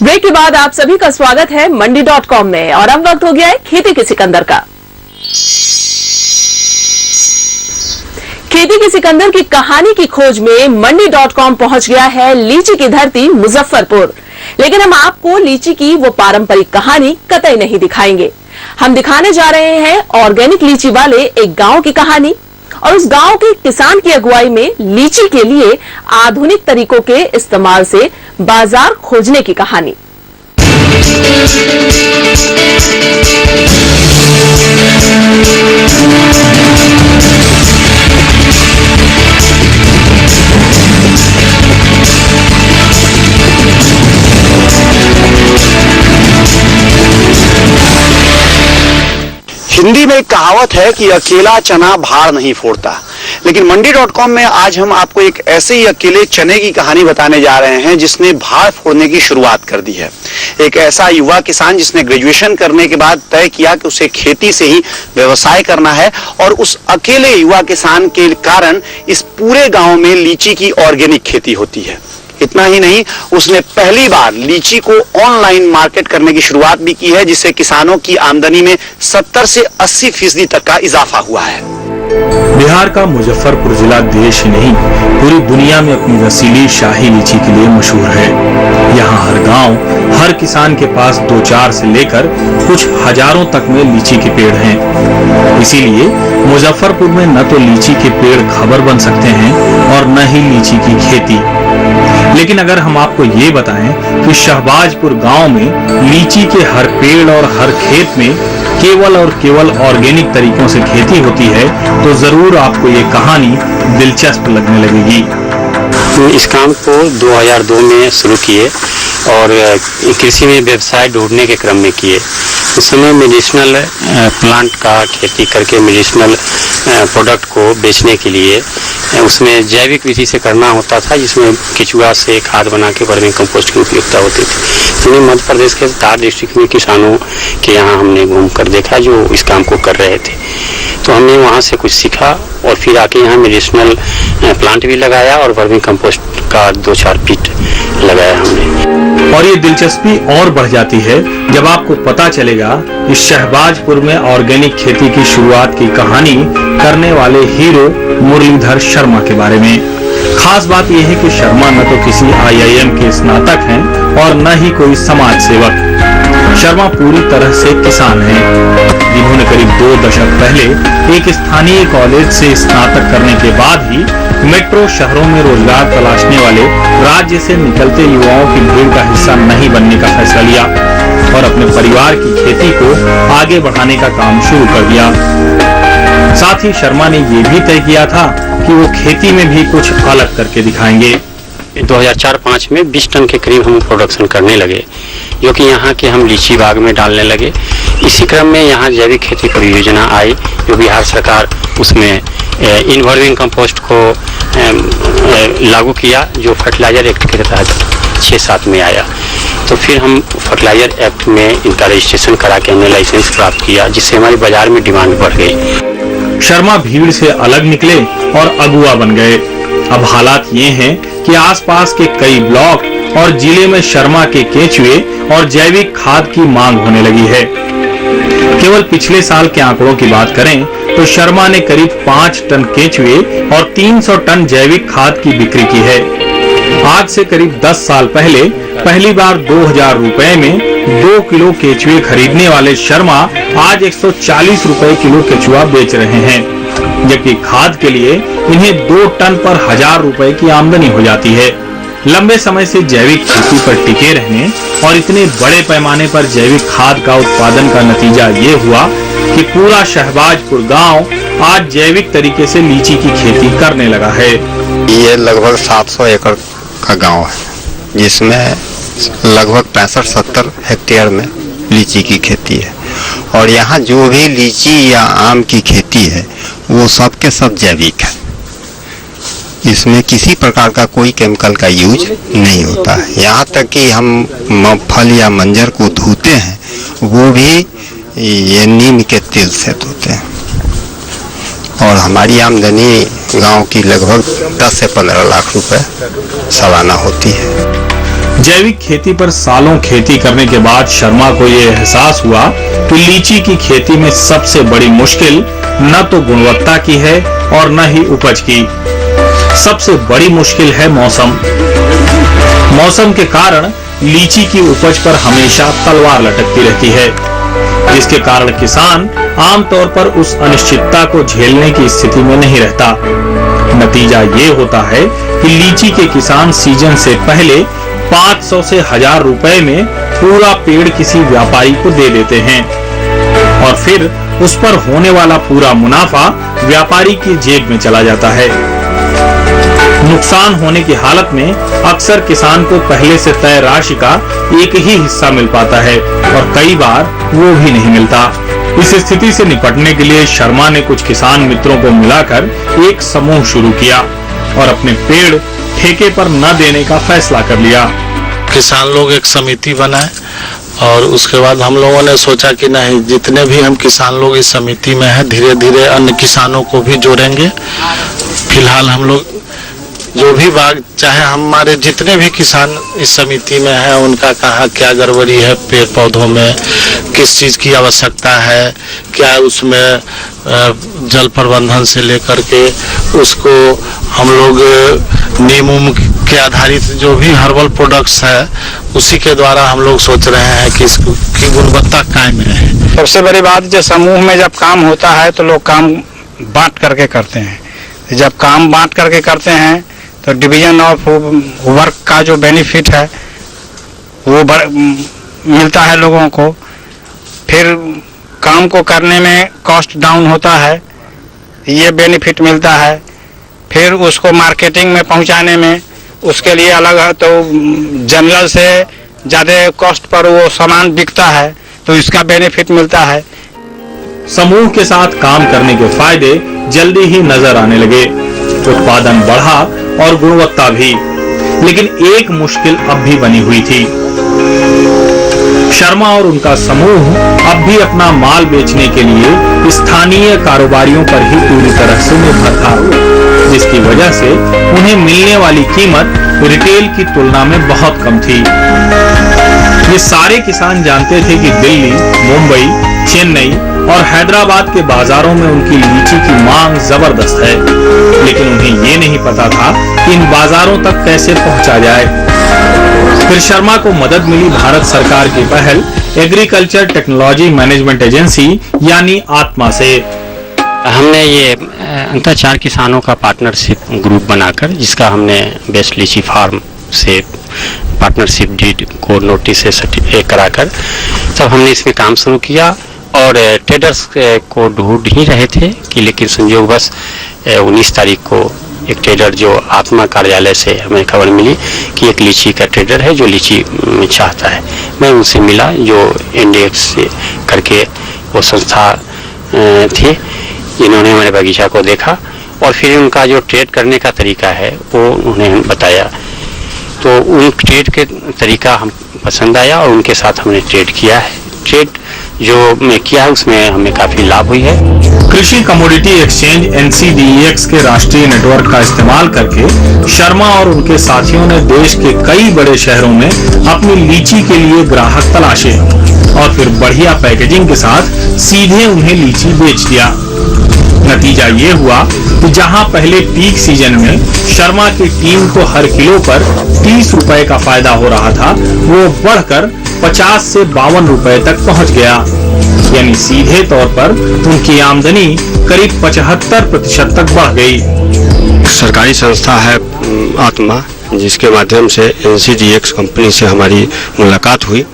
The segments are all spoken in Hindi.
ब्रेक के बाद आप सभी का स्वागत है मंडी.com में और अब वक्त हो गया है खेती के सिकंदर का। खेती के सिकंदर की कहानी की खोज में मंडी.com पहुंच गया है लीची की धरती मुजफ्फरपुर। लेकिन हम आपको लीची की वो पारंपरिक कहानी कतई नहीं दिखाएंगे। हम दिखाने जा रहे हैं ऑर्गेनिक लीची वाले एक गांव की कहानी और उस गांव के किसान की अगुवाई में लीची के लिए आधुनिक तरीकों के इस्तेमाल से बाजार खोजने की कहानी। हिंदी में एक कहावत है कि अकेला चना भार नहीं फोड़ता, लेकिन मंडी.com में आज हम आपको एक ऐसे ही अकेले चने की कहानी बताने जा रहे हैं जिसने भार फोड़ने की शुरुआत कर दी है। एक ऐसा युवा किसान जिसने ग्रेजुएशन करने के बाद तय किया कि उसे खेती से ही व्यवसाय करना है और उस अकेले युवा किसान के कारण इस पूरे गांव में लीची की ऑर्गेनिक खेती होती है। इतना ही नहीं, उसने पहली बार लीची को ऑनलाइन मार्केट करने की शुरुआत भी की है, जिससे किसानों की आमदनी में 70 से 80% तक का इजाफा हुआ है। बिहार का मुजफ्फरपुर जिला देश ही नहीं पूरी दुनिया में अपनी रसीली शाही लीची के लिए मशहूर है। यहाँ हर गांव, हर किसान के पास 2-4 से लेकर कुछ हजारों तक में लीची के पेड़ हैं। इसीलिए मुजफ्फरपुर में न तो लीची के पेड़ खबर बन सकते हैं और न ही लीची की खेती। लेकिन अगर हम आपको ये बताएं कि शहबाजपुर गांव में लीची के हर पेड़ और हर खेत में केवल और केवल ऑर्गेनिक तरीकों से खेती होती है, तो जरूर आपको ये कहानी दिलचस्प लगने लगेगी। इस काम को 2002 में शुरू किए और कृषि में व्यवसाय ढूंढने के क्रम में किए। उस समय मेडिसिनल प्लांट का खेती करके मेडिसिनल प्रोडक्ट को बेचने के लिए उसमें जैविक विधि से करना होता था, जिसमें केचुआ से खाद बना के वर्मी कंपोस्ट की उपयोगिता होती थी। तो मध्य प्रदेश के धार डिस्ट्रिक्ट में किसानों के यहाँ हमने घूम कर देखा जो इस काम को कर रहे थे, तो हमने वहाँ से कुछ सीखा और फिर आके यहाँ मेडिसिनल प्लांट भी लगाया और वर्मी कंपोस्ट का 2-4 फीट लगाया हमने। और ये दिलचस्पी और बढ़ जाती है जब आपको पता चलेगा कि शहबाजपुर में ऑर्गेनिक खेती की शुरुआत की कहानी करने वाले हीरो मुरलीधर शर्मा के बारे में। खास बात यह है कि शर्मा न तो किसी IIM के स्नातक हैं और न ही कोई समाज सेवक। शर्मा पूरी तरह से किसान हैं, जिन्होंने करीब 2 दशक पहले एक स्थानीय कॉलेज से स्नातक करने के बाद ही मेट्रो शहरों में रोजगार तलाशने वाले राज्य से निकलते युवाओं की भीड़ का हिस्सा नहीं बनने का फैसला लिया और अपने परिवार की खेती को आगे बढ़ाने का काम शुरू कर दिया। साथ ही शर्मा ने ये भी तय किया था कि वो खेती में भी कुछ अलग करके दिखाएंगे। 2004-05 में 20 टन के करीब हम प्रोडक्शन करने लगे, जो कि यहाँ के हम लीची बाग में डालने लगे। इसी क्रम में यहाँ जैविक खेती परियोजना आई, जो बिहार सरकार उसमें इनवर्मिंग कंपोस्ट को लागू किया, जो फर्टिलाइजर एक्ट के तहत 6-7 में आया। तो फिर हम फर्टिलाइजर एक्ट में इनका रजिस्ट्रेशन करा के हमने लाइसेंस प्राप्त किया, जिससे हमारी बाजार में डिमांड बढ़ गई। शर्मा भीड़ से अलग निकले और अगुआ बन गए। अब हालात ये हैं कि आसपास के कई ब्लॉक और जिले में शर्मा के केचुए और जैविक खाद की मांग होने लगी है। केवल पिछले साल के आंकड़ों की बात करें तो शर्मा ने करीब 5 टन केचुए और 300 टन जैविक खाद की बिक्री की है। आज से करीब 10 साल पहले पहली बार 2000 रुपए में 2 किलो केचुए खरीदने वाले शर्मा आज 140 रुपए किलो केचुआ बेच रहे हैं, जबकि खाद के लिए इन्हें 2 टन पर 1000 रुपए की आमदनी हो जाती है। लंबे समय से जैविक खेती पर टिके रहने और इतने बड़े पैमाने पर जैविक खाद का उत्पादन का नतीजा ये हुआ कि पूरा शहबाजपुर गांव आज जैविक तरीके से लीची की खेती करने लगा है। ये लगभग 700 एकड़ का गांव है, जिसमें लगभग 65-70 हेक्टेयर में लीची की खेती है और यहाँ जो भी लीची या आम की खेती है वो सब के सब जैविक है। इसमें किसी प्रकार का कोई केमिकल का यूज नहीं होता है। यहाँ तक कि हम फल या मंजर को धोते हैं वो भी ये नीम के तेल से धोते हैं और हमारी आमदनी गांव की लगभग 10 से 15 लाख रुपए सालाना होती है। जैविक खेती पर सालों खेती करने के बाद शर्मा को यह एहसास हुआ कि लीची की खेती में सबसे बड़ी मुश्किल न तो गुणवत्ता की है और न ही उपज की। सबसे बड़ी मुश्किल है मौसम। मौसम के कारण लीची की उपज पर हमेशा तलवार लटकती रहती है, जिसके कारण किसान आमतौर पर उस अनिश्चितता को झेलने की स्थिति में नहीं रहता। नतीजा ये होता है कि लीची के किसान सीजन से पहले 500 से 1000 रुपए में पूरा पेड़ किसी व्यापारी को दे देते हैं और फिर उस पर होने वाला पूरा मुनाफा व्यापारी की जेब में चला जाता है। नुकसान होने की हालत में अक्सर किसान को पहले से तय राशि का एक ही हिस्सा मिल पाता है और कई बार वो भी नहीं मिलता। इस स्थिति से निपटने के लिए शर्मा ने कुछ किसान मित्रों को मिलाकर एक समूह शुरू किया और अपने पेड़ ठेके पर न देने का फैसला कर लिया। किसान लोग एक समिति बनाए और उसके बाद हम लोगों ने सोचा कि नहीं, जितने भी हम किसान लोग इस समिति में हैं, धीरे धीरे अन्य किसानों को भी जोड़ेंगे। फिलहाल हम लोग जो भी बाग, चाहे हमारे जितने भी किसान इस समिति में हैं, उनका कहाँ क्या गड़बड़ी है पेड़ पौधों में, किस चीज़ की आवश्यकता है, क्या उसमें जल प्रबंधन से लेकर के उसको हम लोग नीम के आधारित जो भी हर्बल प्रोडक्ट्स है उसी के द्वारा हम लोग सोच रहे हैं कि इसकी गुणवत्ता कायम रहे। सबसे बड़ी बात, जो समूह में जब काम होता है तो लोग काम बांट करके करते हैं। जब काम बांट करके करते हैं तो डिवीजन ऑफ वर्क का जो बेनिफिट है वो मिलता है लोगों को। फिर काम को करने में कॉस्ट डाउन होता है, ये बेनिफिट मिलता है। फिर उसको मार्केटिंग में पहुंचाने में उसके लिए अलग है, तो जनरल से ज़्यादा कॉस्ट पर वो सामान बिकता है तो इसका बेनिफिट मिलता है। समूह के साथ काम करने के फायदे जल्दी ही नजर आने लगे। उत्पादन बढ़ा और गुणवत्ता भी, लेकिन एक मुश्किल अब भी बनी हुई थी। शर्मा और उनका समूह अब भी अपना माल बेचने के लिए स्थानीय कारोबारियों पर ही पूरी तरह से निर्भर था, जिसकी वजह से उन्हें मिलने वाली कीमत रिटेल की तुलना में बहुत कम थी। ये सारे किसान जानते थे कि दिल्ली, मुंबई, चेन्नई और हैदराबाद के बाजारों में उनकी लीची की मांग जबरदस्त है, लेकिन उन्हें ये नहीं पता था कि इन बाजारों तक कैसे पहुंचा जाए। फिर शर्मा को मदद मिली भारत सरकार की पहल एग्रीकल्चर टेक्नोलॉजी मैनेजमेंट एजेंसी यानी आत्मा से। हमने ये अंतर 4 किसानों का पार्टनरशिप ग्रुप बनाकर, जिसका हमने बेस्ट लीची फार्म से पार्टनरशिप डीड को नोटिस से कराकर तब हमने इसमें काम शुरू किया और ट्रेडर्स को ढूंढ ही रहे थे कि, लेकिन संयोगवश 19 तारीख को एक ट्रेडर जो आत्मा कार्यालय से हमें खबर मिली कि एक लीची का ट्रेडर है जो लीची चाहता है। मैं उनसे मिला, जो इंडेक्स करके वो संस्था थी, जिन्होंने हमारे बगीचा को देखा और फिर उनका जो ट्रेड करने का तरीका है वो उन्हें बताया। तो उन ट्रेड के तरीका हम पसंद आया और उनके साथ हमने ट्रेड किया है। ट्रेड जो मैं किया है उसमें हमें काफी लाभ हुई है। कृषि कमोडिटी एक्सचेंज NCDEX के राष्ट्रीय नेटवर्क का इस्तेमाल करके शर्मा और उनके साथियों ने देश के कई बड़े शहरों में अपनी लीची के लिए ग्राहक तलाशे और फिर बढ़िया पैकेजिंग के साथ सीधे उन्हें लीची बेच दिया। नतीजा ये हुआ कि जहां पहले पीक सीजन में शर्मा की टीम को हर किलो पर 30 रुपए का फायदा हो रहा था, वो बढ़कर 50 से 52 रुपए तक पहुंच गया। यानी सीधे तौर पर उनकी आमदनी करीब 75% तक बढ़ गई। सरकारी संस्था है आत्मा, जिसके माध्यम से NCDEX कंपनी से हमारी मुलाकात हुई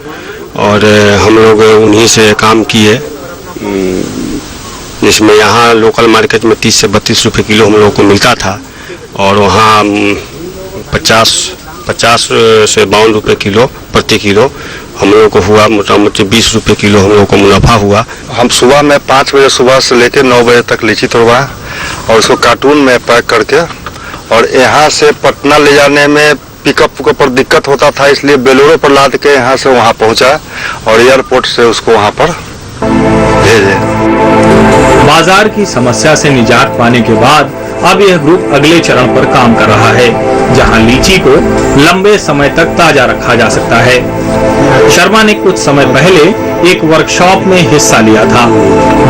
और हम लोग उन्हीं से काम किए, जिसमें यहाँ लोकल मार्केट में 30 से 32 रुपए किलो हम लोगों को मिलता था और वहाँ 50 से 52 रुपए किलो प्रति किलो हम लोगों को हुआ। मोटा मोटी 20 रुपए किलो हम लोगों को मुनाफा हुआ। हम सुबह में 5 बजे सुबह से लेकर 9 बजे तक लीची तोड़वाए और उसको कार्टून में पैक करके, और यहाँ से पटना ले जाने में पिकअप पर दिक्कत होता था, इसलिए बेलोरो पर लाद के यहाँ से वहाँ पहुँचा और एयरपोर्ट से उसको वहाँ पर भेजे। बाजार की समस्या से निजात पाने के बाद अब यह ग्रुप अगले चरण पर काम कर रहा है। जहां लीची को लंबे समय तक ताजा रखा जा सकता है। शर्मा ने कुछ समय पहले एक वर्कशॉप में हिस्सा लिया था,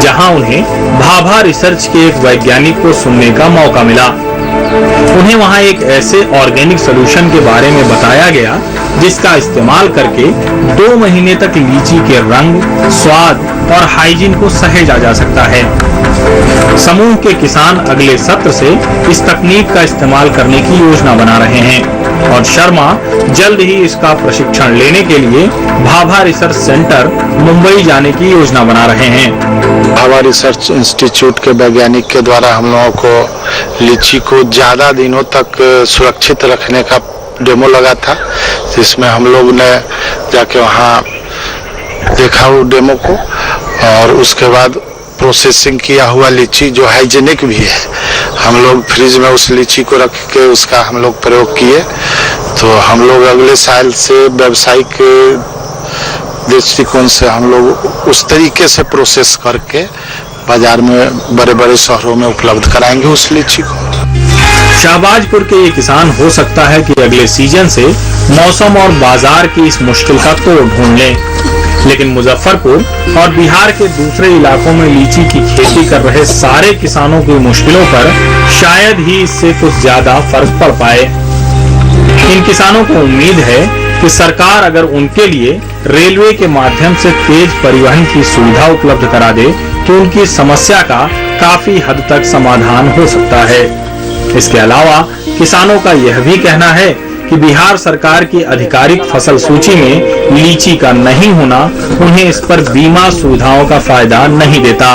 जहां उन्हें भाभा रिसर्च के एक वैज्ञानिक को सुनने का मौका मिला। उन्हें वहां एक ऐसे ऑर्गेनिक सोल्यूशन के बारे में बताया गया जिसका इस्तेमाल करके 2 महीने तक लीची के रंग, स्वाद और हाइजीन को सहेजा जा सकता है। समूह के किसान अगले सत्र से इस तकनीक का इस्तेमाल करने की योजना बना रहे हैं और शर्मा जल्द ही इसका प्रशिक्षण लेने के लिए भाभा रिसर्च सेंटर मुंबई जाने की योजना बना रहे हैं। भाभा रिसर्च इंस्टीट्यूट के वैज्ञानिक के द्वारा हम लोगों को लीची को ज्यादा दिनों तक सुरक्षित रखने का डेमो लगा था, जिसमें हम लोग ने जाके वहाँ देखा वो डेमो को और उसके बाद प्रोसेसिंग किया हुआ लीची जो हाइजीनिक भी है, हम लोग फ्रिज में उस लीची को रख के उसका हम लोग प्रयोग किए। तो हम लोग अगले साल से व्यावसायिक दृष्टिकोण से हम लोग उस तरीके से प्रोसेस करके बाजार में बड़े बड़े शहरों में उपलब्ध कराएंगे उस लीची को। शाहबाजपुर के ये किसान हो सकता है कि अगले सीजन से मौसम और बाजार की इस मुश्किल का तोड़ ढूंढ लें, लेकिन मुजफ्फरपुर और बिहार के दूसरे इलाकों में लीची की खेती कर रहे सारे किसानों की मुश्किलों पर शायद ही इससे कुछ ज्यादा फर्क पड़ पाए। इन किसानों को उम्मीद है कि सरकार अगर उनके लिए रेलवे के माध्यम से तेज परिवहन की सुविधा उपलब्ध करा दे तो उनकी समस्या का काफी हद तक समाधान हो सकता है। इसके अलावा किसानों का यह भी कहना है कि बिहार सरकार की आधिकारिक फसल सूची में लीची का नहीं होना उन्हें इस पर बीमा सुविधाओं का फायदा नहीं देता।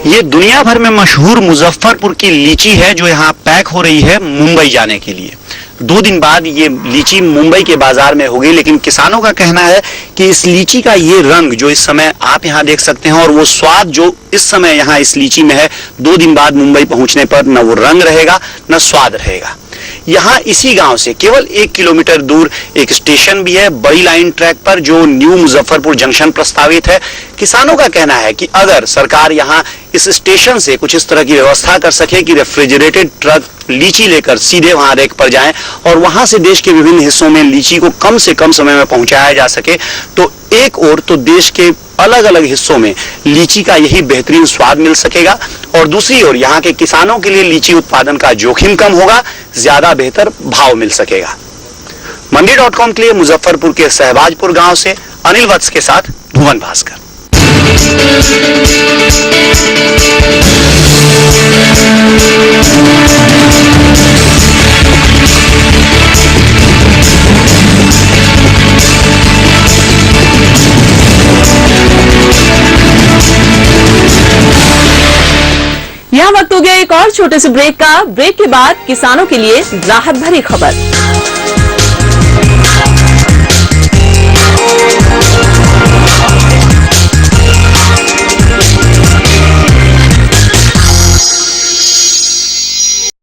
ये दुनिया भर में मशहूर मुजफ्फरपुर की लीची है जो यहाँ पैक हो रही है मुंबई जाने के लिए। 2 दिन बाद ये लीची मुंबई के बाजार में होगी, लेकिन किसानों का कहना है कि इस लीची का ये रंग जो इस समय आप यहाँ देख सकते हैं और वो स्वाद जो इस समय यहाँ इस लीची में है, 2 दिन बाद मुंबई पहुंचने पर न वो रंग रहेगा न स्वाद रहेगा। यहाँ इसी गांव से केवल 1 किलोमीटर दूर एक स्टेशन भी है बड़ी लाइन ट्रैक पर जो न्यू मुजफ्फरपुर जंक्शन प्रस्तावित है। किसानों का कहना है कि अगर सरकार यहाँ इस स्टेशन से कुछ इस तरह की व्यवस्था कर सके कि रेफ्रिजरेटेड ट्रक लीची लेकर सीधे वहां रेक पर जाएं और वहां से देश के विभिन्न हिस्सों में लीची को कम से कम समय में पहुंचाया जा सके, तो एक ओर तो देश के अलग अलग हिस्सों में लीची का यही बेहतरीन स्वाद मिल सकेगा और दूसरी ओर यहाँ के किसानों के लिए लीची उत्पादन का जोखिम कम होगा, ज्यादा बेहतर भाव मिल सकेगा। मंडी.com के लिए मुजफ्फरपुर के शहबाजपुर गांव से अनिल वत्स के साथ भुवन भास्कर। यहाँ वक्त हो गया एक और छोटे से ब्रेक का। ब्रेक के बाद किसानों के लिए राहत भरी खबर।